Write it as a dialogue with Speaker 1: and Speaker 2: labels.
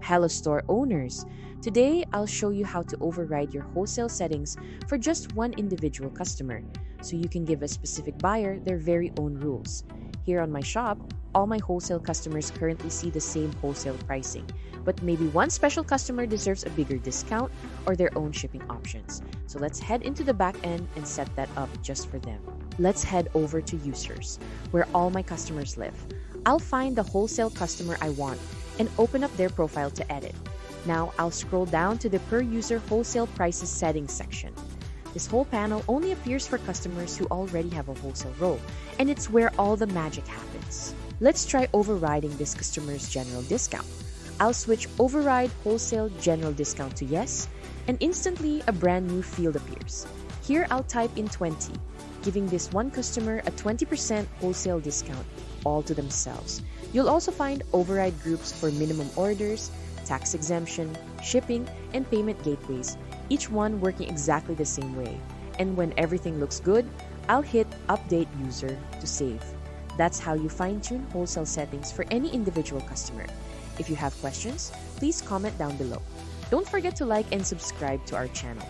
Speaker 1: Hello store owners! Today, I'll show you how to override your wholesale settings for just one individual customer, so you can give a specific buyer their very own rules. Here on my shop, all my wholesale customers currently see the same wholesale pricing, but maybe one special customer deserves a bigger discount or their own shipping options. So let's head into the back end and set that up just for them. Let's head over to Users, where all my customers live. I'll find the wholesale customer I want and open up their profile to edit. Now I'll scroll down to the Per User Wholesale Prices Settings section. This whole panel only appears for customers who already have a wholesale role, and it's where all the magic happens. Let's try overriding this customer's general discount. I'll switch Override Wholesale General Discount to Yes, and instantly a brand new field appears. Here I'll type in 20, giving this one customer a 20% wholesale discount all to themselves. You'll also find override groups for minimum orders, tax exemption, shipping, and payment gateways, each one working exactly the same way. And when everything looks good, I'll hit Update User to save. That's how you fine-tune wholesale settings for any individual customer. If you have questions, please comment down below. Don't forget to like and subscribe to our channel.